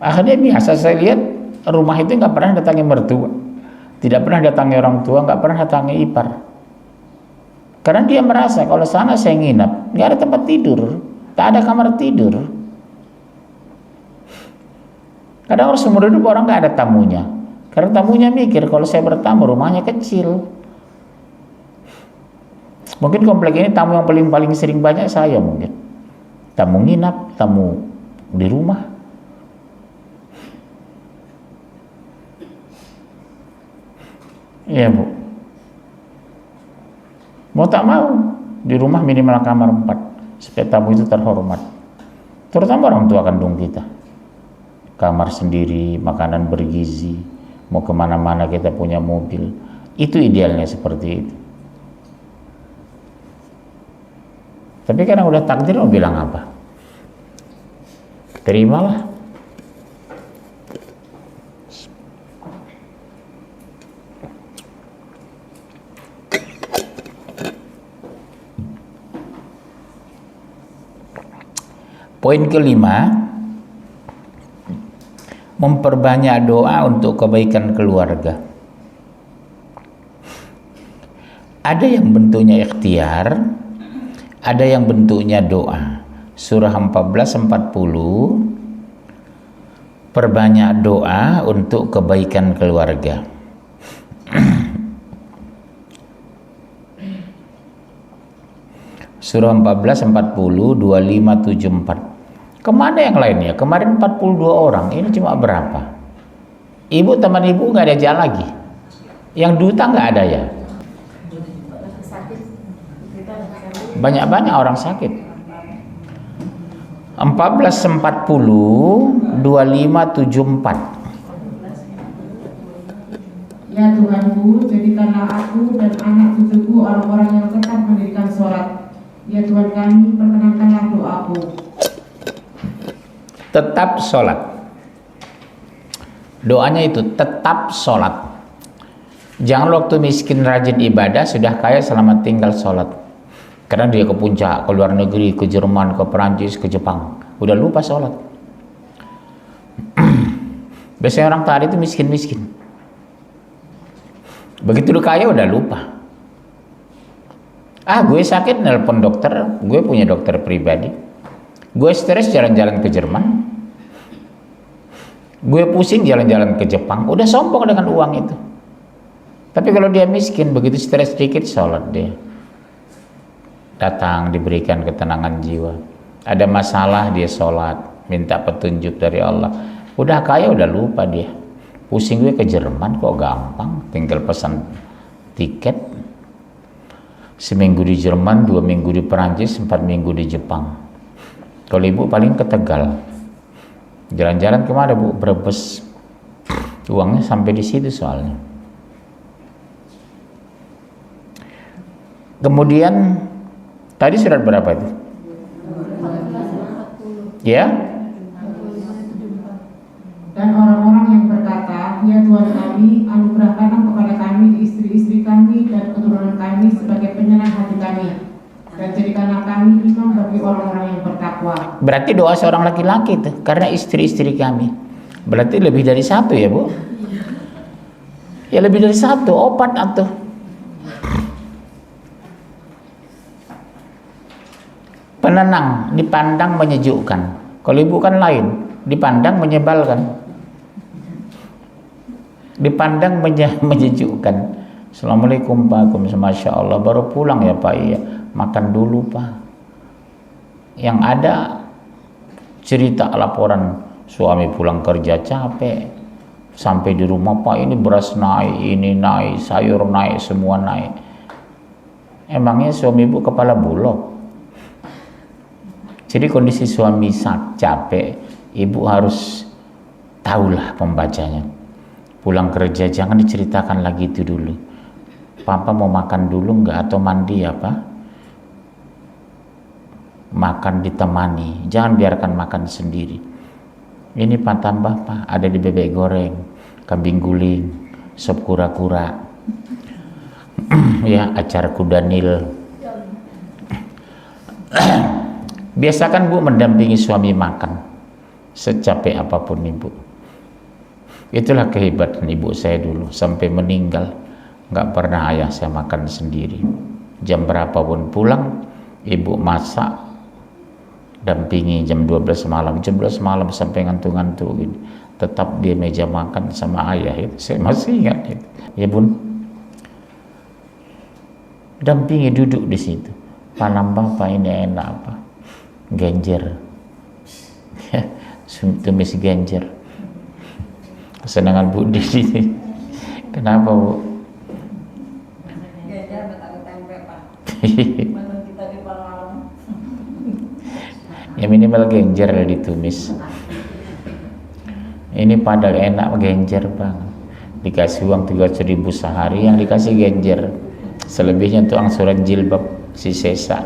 Akhirnya biasa saya lihat rumah itu nggak pernah datangi mertua, tidak pernah datangi orang tua, nggak pernah datangi ipar. Karena dia merasa kalau sana saya nginap, nggak ada tempat tidur, tak ada kamar tidur. Kadang orang seumur hidup orang nggak ada tamunya, karena tamunya mikir kalau saya bertamu rumahnya kecil. Mungkin komplek ini tamu yang paling sering banyak saya mungkin. Tamu nginap, tamu di rumah. Iya Bu. Mau tak mau di rumah minimal kamar 4 supaya tamu itu terhormat. Terutama orang tua kandung kita. Kamar sendiri, makanan bergizi, mau kemana-mana kita punya mobil. Itu idealnya seperti itu. Tapi karena udah takdir mau bilang apa? Terimalah. Poin kelima, memperbanyak doa untuk kebaikan keluarga. Ada yang bentuknya ikhtiar, ada yang bentuknya doa. Surah 14:40, perbanyak doa untuk kebaikan keluarga. Surah 14:40, 2574. Kemana yang lainnya? Kemarin 42 orang, ini cuma berapa? Ibu, teman ibu nggak ada jalan lagi. Yang duta nggak ada ya? Banyak-banyak orang sakit. 14:40, 2574. Ya Tuhanku, jadikanlah aku dan anak cucuku orang-orang yang tetap mendirikan sholat. Ya Tuhan kami, perkenankanlah doaku. Tetap sholat. Doanya itu tetap sholat. Jangan waktu miskin rajin ibadah, sudah kaya selamat tinggal sholat. Karena dia ke puncak, ke luar negeri, ke Jerman, ke Perancis, ke Jepang, udah lupa sholat. Biasanya orang tadi itu miskin-miskin. Begitu udah kaya udah lupa. Gue sakit nelpon dokter, gue punya dokter pribadi. Gue stres jalan-jalan ke Jerman, gue pusing jalan-jalan ke Jepang, udah sombong dengan uang itu. Tapi kalau dia miskin, begitu stres sedikit sholat dia. Datang diberikan ketenangan jiwa. Ada masalah dia sholat, minta petunjuk dari Allah. Udah kaya udah lupa dia. Pusing gue ke Jerman kok gampang, tinggal pesan tiket. Seminggu di Jerman, 2 minggu di Perancis, 4 minggu di Jepang. Kalau ibu paling ke Tegal, jalan-jalan kemana Bu? Brebes. Uangnya sampai di situ soalnya. Kemudian tadi surat berapa itu? Ya? Dan orang-orang yang berkata, ya Tuhan kami, anugerahkanlah kepada kami istri-istri kami dan keturunan kami sebagai penyenang hati kami. Dan jadikanlah kami imam bagi orang-orang yang bertakwa. Berarti doa seorang laki-laki tuh, karena istri-istri kami. Berarti lebih dari satu ya Bu? Ya lebih dari satu, opat atau. Penenang, dipandang menyejukkan. Kalau ibu kan lain, dipandang menyebalkan. Dipandang menyejukkan. Assalamualaikum Pak, Masya Allah, baru pulang ya Pak, iya. Makan dulu Pak. Yang ada cerita laporan suami pulang kerja capek, sampai di rumah Pak ini beras naik, ini naik, sayur naik, semua naik. Emangnya suami ibu kepala bulog? Jadi kondisi suami capek, ibu harus tahulah pembacanya. Pulang kerja jangan diceritakan lagi itu dulu. Papa mau makan dulu nggak atau mandi ya Pak? Makan ditemani, jangan biarkan makan sendiri. Ini Pak tambah Pak, ada di bebek goreng, kambing guling, sop kura-kura, ya acar kuda nil. Biasakan Bu mendampingi suami makan, secapek apapun ibu. Itulah kehebatan ibu saya dulu, sampai meninggal nggak pernah ayah saya makan sendiri. Jam berapapun pulang, ibu masak, dampingi jam 12 malam, jam 12 malam sampai ngantuk-ngantuk gitu. Tetap di meja makan sama ayah itu. Saya masih ingat itu. Ya bun, dampingi duduk di situ. Panam bapak ini enak apa? Genjer. Tumis genjer. Kesenangan Bu di sini. Kenapa Bu? Genjer betul tempe Pak. Menu kita di malam. Ya minimal genjer ada ditumis. Ini padahal enak genjer bang. Dikasih uang 300.000 sehari, yang dikasih genjer. Selebihnya untuk angsuran jilbab si Sesa.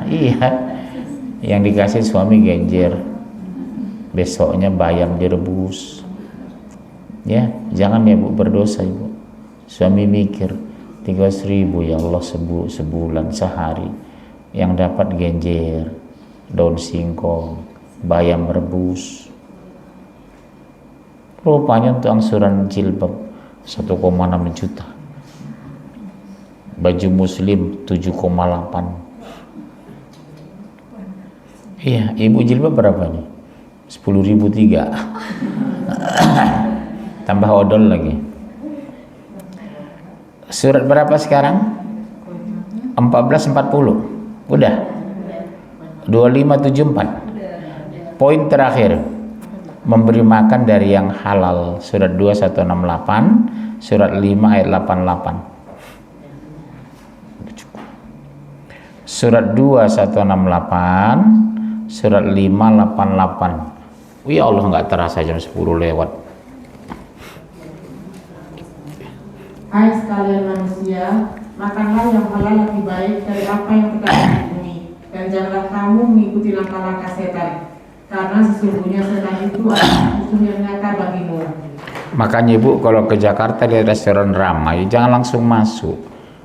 Iya, yang dikasih suami genjer. Besoknya bayam direbus. Ya, jangan ya Bu berdosa Ibu. Suami mikir 300.000 ya Allah sebulan sehari. Yang dapat genjer, daun singkong, bayam rebus. Rupanya untuk angsuran jilbab 1,6 juta. Baju muslim 7,8. Iya, ibu jilbab berapa nih? 10.003. Tambah odol lagi. Surat berapa sekarang? 1440. Udah. 2574. Poin terakhir, memberi makan dari yang halal. Surat 2168, surat 5 ayat 88. Surat 2168, surat 588. Ya Allah, nggak terasa jam 10 lewat. Hai sekalian manusia, makanlah yang halal lebih baik dari apa yang terdapat di bumi, dan janganlah kamu mengikuti langkah-langkah setan, karena sesungguhnya setan itu adalah musuh yang nyata bagimu. Makanya Ibu kalau ke Jakarta di restoran ramai, jangan langsung masuk.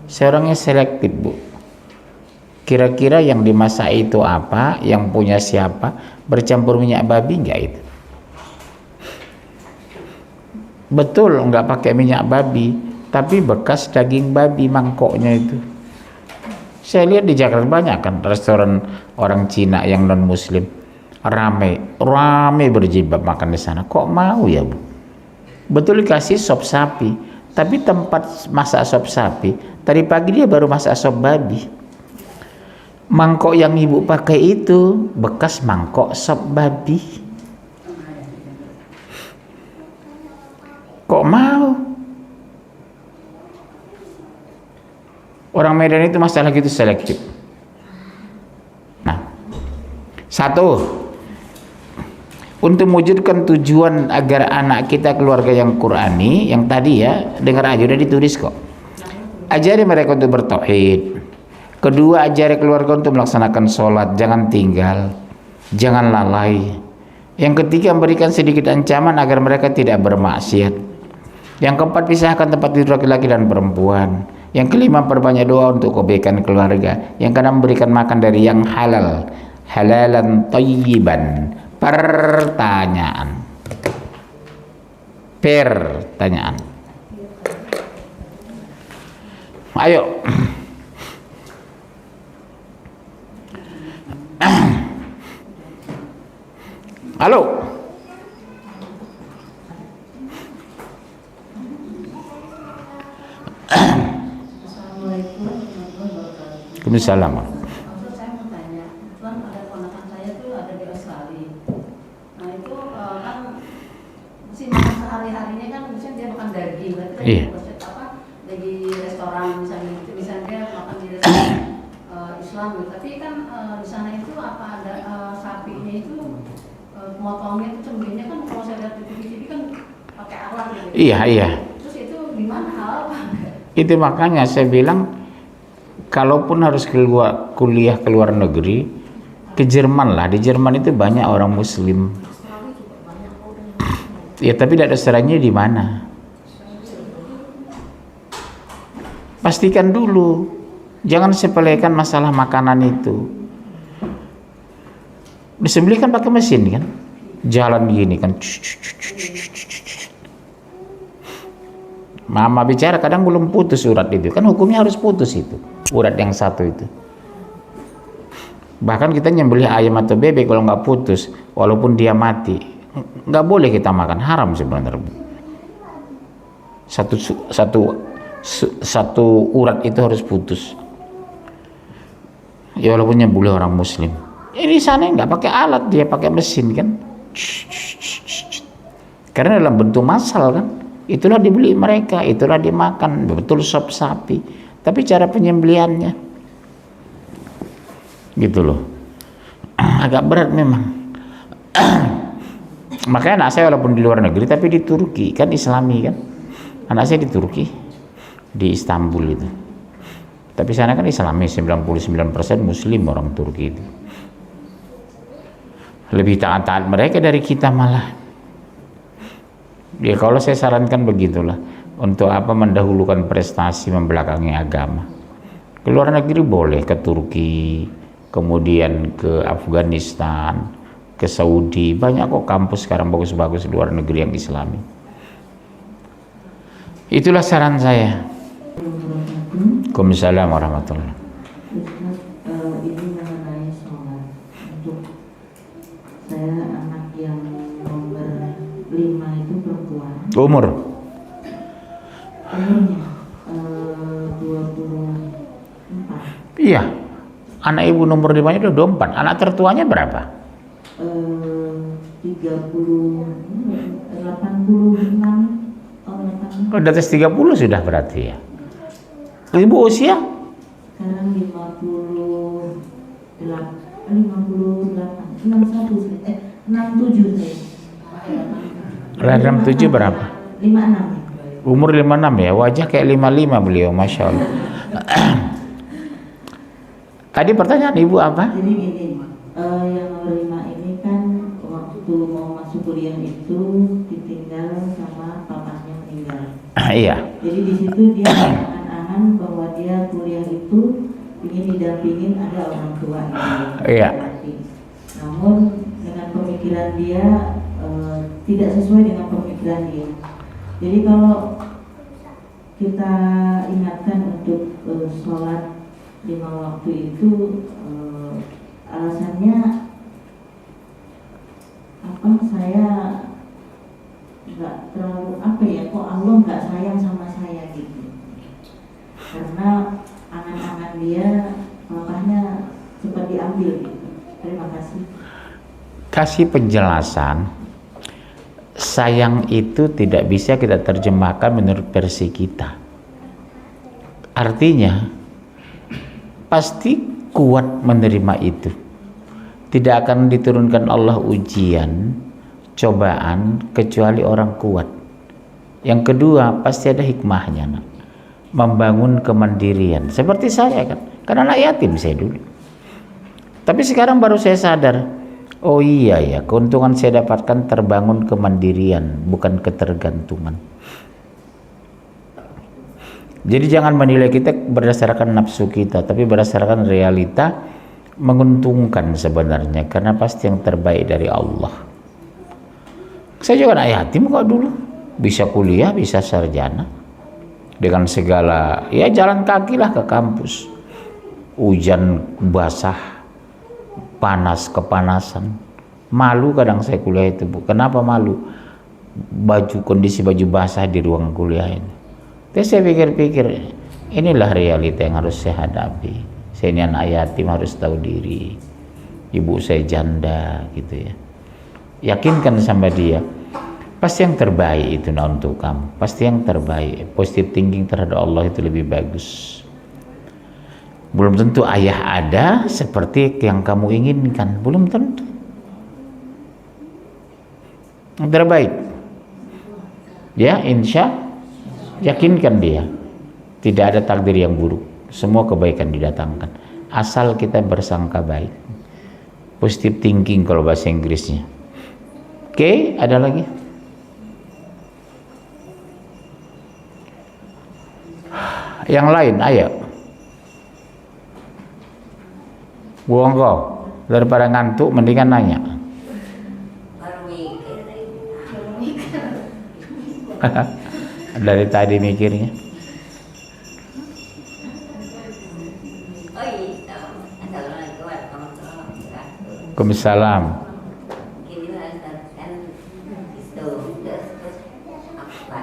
Saya orangnya selektif Bu. Kira-kira yang dimasak itu apa, yang punya siapa, bercampur minyak babi enggak itu? Betul, enggak pakai minyak babi, tapi bekas daging babi mangkoknya itu. Saya lihat di Jakarta banyak kan restoran orang Cina yang non muslim, rame berjilbab makan di sana. Kok mau ya Bu? Betul dikasih sop sapi, tapi tempat masak sop sapi tadi pagi dia baru masak sop babi. Mangkok yang ibu pakai itu bekas mangkok sop babi. Kok mau? Orang Medan itu masalah gitu selektif. Nah, satu, untuk mewujudkan tujuan agar anak kita keluarga yang Qurani, yang tadi ya, dengar aja udah ditulis kok. Ajari mereka untuk bertauhid. Kedua, ajari keluarga untuk melaksanakan sholat, jangan tinggal, jangan lalai. Yang ketiga, memberikan sedikit ancaman agar mereka tidak bermaksiat. Yang keempat, pisahkan tempat tidur laki-laki dan perempuan. Yang kelima, perbanyak doa untuk kebaikan keluarga. Yang keenam, memberikan makan dari yang halal, halalan thayyiban. Pertanyaan. Ayo. Halo. Waalaikumsalam. Maksud saya mau tanya, kan ada ponakan saya tuh ada di Australia. Nah itu kan mesti makan sehari-harinya kan misalnya dia makan daging, berarti kan Iya. maksud apa di restoran misalnya gitu, misalnya dia makan di restoran Islam gitu. Tapi kan di sana itu apa ada sapinya itu motongnya itu cembinya kan kalau saya lihat di TV kan pakai alat gitu. Iya. Terus itu gimana hal apa? Itu makanya saya bilang, kalaupun harus keluar kuliah ke luar negeri, ke Jerman lah. Di Jerman itu banyak orang Muslim. Ya tapi tidak ada restorannya di mana. Pastikan dulu, jangan sepelekan masalah makanan itu. Disembelih kan pakai mesin kan? jalan gini kan. Mama bicara kadang belum putus urat itu, kan hukumnya harus putus itu, urat yang satu itu. Bahkan kita nyembelih ayam atau bebek kalau nggak putus, walaupun dia mati, nggak boleh kita makan, haram sebenarnya. Satu urat itu harus putus. Ya walaupun nyembelih orang muslim. Ini sana nggak pakai alat, dia pakai mesin kan. Karena dalam bentuk massal kan. Itulah dibeli mereka, itulah dimakan, betul sop sapi. Tapi cara penyembelihannya gitu loh, agak berat memang. Makanya anak saya walaupun di luar negeri tapi di Turki kan Islami kan. Anak saya di Turki, di Istanbul itu. Tapi sana kan Islami, 99% Muslim orang Turki itu. Lebih taat-taat mereka dari kita malah. Ya kalau saya sarankan begitulah, untuk apa mendahulukan prestasi membelakangi agama. Ke luar negeri boleh, ke Turki, kemudian ke Afghanistan, ke Saudi, banyak kok kampus sekarang bagus-bagus luar negeri yang Islami. Itulah saran saya. Waalaikumsalam warahmatullahi wabarakatuh. Ini mengenai sholat. Untuk saya anak yang nomor 5 itu perempuan. Umurnya 24. iya, anak ibu nomor 5 itu 24. Anak tertuanya berapa? 86 tahun. Oh, di atas 30 sudah berarti ya. Ibu usia? Sekarang 67 saya. Lahir 67 berapa? 56. Umur 56 ya, wajah kayak 55 beliau, Masya Allah. Tadi pertanyaan ibu apa? Jadi gini, yang nomor 5 ini kan waktu mau masuk kuliah itu ditinggal sama papanya meninggal. Iya. Jadi di situ dia angan-angan bahwa dia kuliah itu ingin didampingin ada orang tua Iya. Namun dengan pemikiran dia tidak sesuai dengan pemikiran dia. Jadi kalau kita ingatkan untuk sholat 5 waktu itu, alasannya apa? Saya nggak terlalu kok Allah nggak sayang sama saya gitu. Karena angan-angan dia makanya cepat diambil gitu. Terima kasih. Kasih penjelasan, sayang itu tidak bisa kita terjemahkan menurut versi kita. Artinya pasti kuat menerima itu. Tidak akan diturunkan Allah ujian, cobaan kecuali orang kuat. Yang kedua pasti ada hikmahnya, nak. Membangun kemandirian. Seperti saya kan anak yatim saya dulu. Tapi sekarang baru saya sadar, oh iya ya, keuntungan saya dapatkan terbangun kemandirian, bukan ketergantungan. Jadi jangan menilai kita berdasarkan nafsu kita, tapi berdasarkan realita, menguntungkan sebenarnya, karena pasti yang terbaik dari Allah. Saya juga anak yatim kok dulu, bisa kuliah, bisa sarjana, dengan segala, ya jalan kaki lah ke kampus, hujan basah, panas kepanasan, malu kadang saya kuliah itu, Bu. Kenapa malu? Kondisi baju basah di ruang kuliah ini. Terus saya pikir-pikir, inilah realita yang harus saya hadapi. Saya ini anak yatim, harus tahu diri. Ibu saya janda gitu ya. Yakinkan sama dia, pasti yang terbaik itu untuk kamu, pasti yang terbaik. Positive thinking terhadap Allah itu lebih bagus. Belum tentu ayah ada seperti yang kamu inginkan, belum tentu. Yang terbaik, ya insya, yakinkan dia, tidak ada takdir yang buruk, semua kebaikan didatangkan, asal kita bersangka baik. Positive thinking kalau bahasa Inggrisnya. Oke, ada lagi? Yang lain, ayo. Buang kau, daripada ngantuk mendingan nanya. Barwi Dari tadi mikirnya. Oh iya, assalamualaikum warahmatullahi wabarakatuh. Waalaikumsalam. Gini Mas, kan itu terus apa?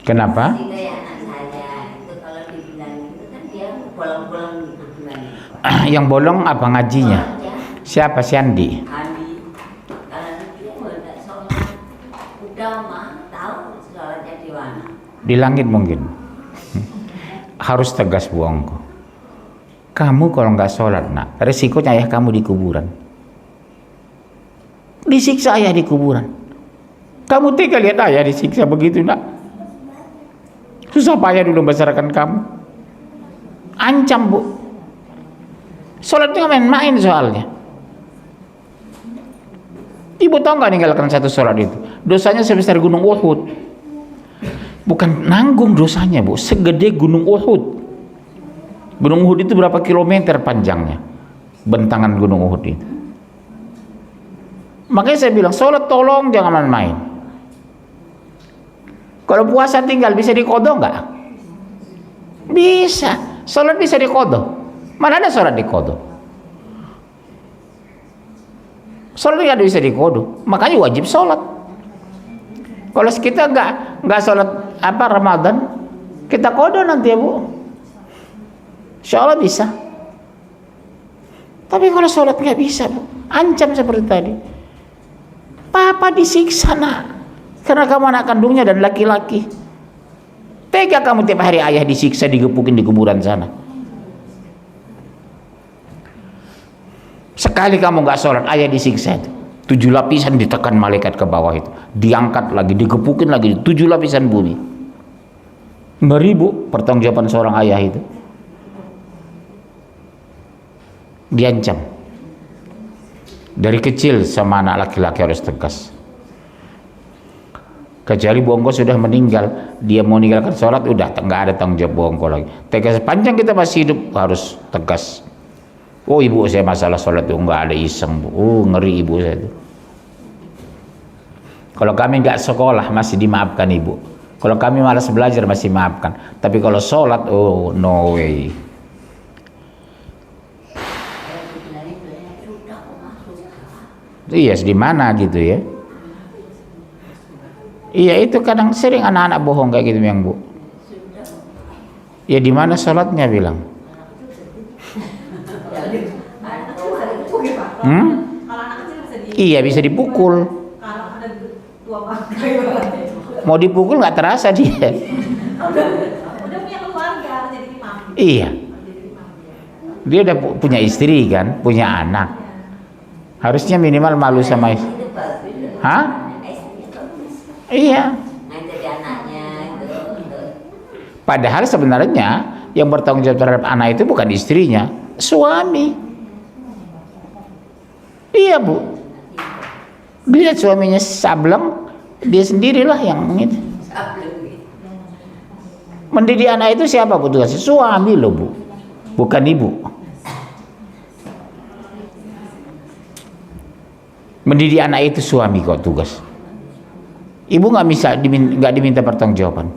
Kenapa? Jadi kayak anak saya itu kalau dibilang itu kan dia bolong-bolong gitu gimana? Yang bolong apa ngajinya? Ya, Siapa si Andi? Andi. Kalau dia udah sholat, udah mah tahu sholatnya di mana. Di langit mungkin. Harus tegas Bu Ongko. Kamu kalau nggak sholat nak, resikonya ayah kamu di kuburan. Disiksa ayah di kuburan. Kamu tega lihat ayah disiksa begitu nak? Susah payah dulu membesarkan kamu. Ancam Bu. Sholat itu main-main soalnya. Ibu tahu nggak ninggalkan satu sholat itu? Dosanya sebesar gunung Uhud. Bukan nanggung dosanya Bu, segede gunung Uhud. Gunung Uhud itu berapa kilometer panjangnya? Bentangan gunung Uhud itu. Makanya saya bilang, sholat tolong jangan main-main. Kalau puasa tinggal bisa diqodho nggak? Bisa. Sholat bisa diqodho. Mana ada sholat diqodho? Sholat nggak bisa diqodho. Makanya wajib sholat. Kalau kita nggak sholat Ramadan, kita qodho nanti ya Bu. Insya Allah bisa. Tapi kalau sholat nggak bisa Bu, ancam seperti tadi. Papa disiksa nak, karena kamu anak kandungnya dan laki-laki. Tega kamu tiap hari ayah disiksa, digepukin di kuburan sana. Sekali kamu nggak sholat, ayah disiksa itu. 7 lapisan ditekan malaikat ke bawah itu, diangkat lagi, digepukin lagi, 7 lapisan bumi. Ngeri Bu, pertanggungjawaban seorang ayah itu. Diancam. Dari kecil sama anak laki-laki harus tegas. Kecuali Bu Ongko sudah meninggal, dia mau meninggalkan sholat, udah nggak ada tanggung jawab Bu Ongko lagi. Tegas sepanjang kita masih hidup harus tegas. Oh ibu saya masalah sholat itu nggak ada iseng Bu. Oh ngeri ibu saya itu. Kalau kami nggak sekolah masih dimaafkan ibu. Kalau kami malas belajar masih maafkan. Tapi kalau sholat, oh no way. Iya, di mana gitu ya? Iya itu kadang sering anak-anak bohong kayak gitu yang Bu. Ya di mana sholatnya bilang? Iya bisa dipukul. Mau dipukul nggak terasa dia. Iya. Dia udah punya istri kan, punya anak. Harusnya minimal malu sama istri. Hah? Iya. Padahal sebenarnya yang bertanggung jawab terhadap anak itu bukan istrinya, suami. Iya Bu. Lihat suaminya sableng, dia sendirilah yang itu. Mendidik anak itu siapa Bu tugasnya? Suami loh Bu, bukan ibu. Mendidik anak itu suami kok tugas. Ibu nggak diminta pertanggungjawaban.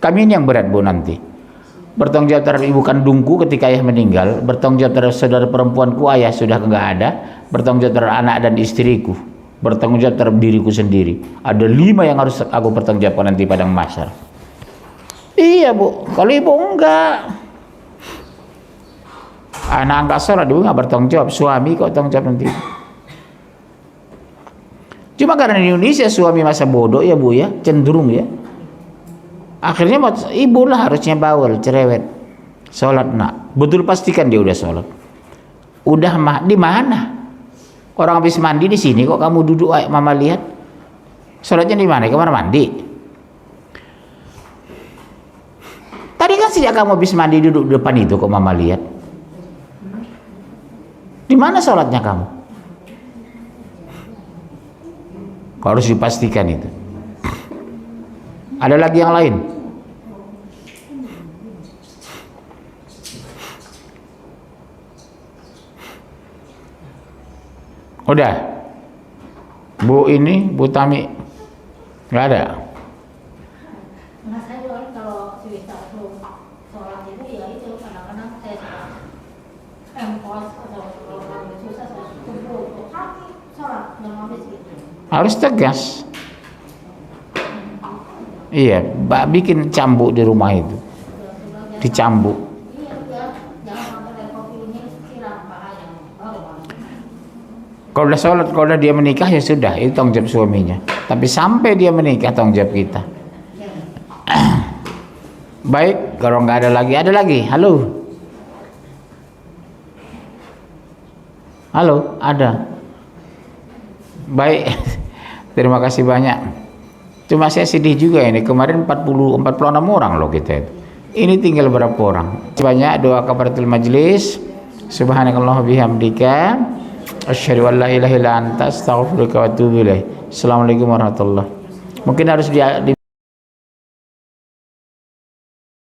Kami ini yang berat Bu nanti. Bertanggung jawab terhadap ibu kandungku ketika ayah meninggal, bertanggung jawab terhadap saudara perempuanku ayah sudah nggak ada, bertanggung jawab terhadap anak dan istriku, bertanggung jawab terhadap diriku sendiri. Ada 5 yang harus aku bertanggung jawabkan nanti padang mahsyar. Iya Bu, kalau ibu enggak, anak angkat sholat ibu nggak bertanggung jawab, suami kok tanggung jawab nanti. Cuma karena di Indonesia suami masa bodoh ya Bu ya, cenderung ya. Akhirnya ibu lah harusnya bawel, cerewet. Sholat nak, betul pastikan dia udah sholat. Udah di mana? Orang habis mandi di sini kok kamu duduk, ayo mama lihat. Sholatnya di mana? Kamar mandi. Tadi kan sejak kamu habis mandi duduk di depan itu kok mama lihat. Di mana sholatnya kamu? Harus dipastikan itu. Ada lagi yang lain? Udah. Bu ini, Bu Tami. Nggak ada. Nah saya juga kalau cerita itu sholat itu ya itu kadang-kadang saya suka empos atau kalau lagi susah saya kumpul untuk sholat dalam habis gitu. Harus tegas. Iya, bikin cambuk di rumah itu. Dicambuk. Iya jangan sampai kopi ini siram bahaya baru. Kalau udah sholat, kalau udah dia menikah ya sudah, itu tanggung jawab suaminya. Tapi sampai dia menikah tanggung jawab kita. Baik, kalau nggak ada lagi. Halo, ada. Baik, terima kasih banyak. Cuma saya sedih juga ini, kemarin 46 orang loh kita itu. Ini tinggal berapa orang? Banyak doa kafaratul majlis. Subhanakallah bihamdika asyhadu an la ilaha illa anta astaghfiruka wa atubu ilaik. Assalamualaikum warahmatullahi. Mungkin harus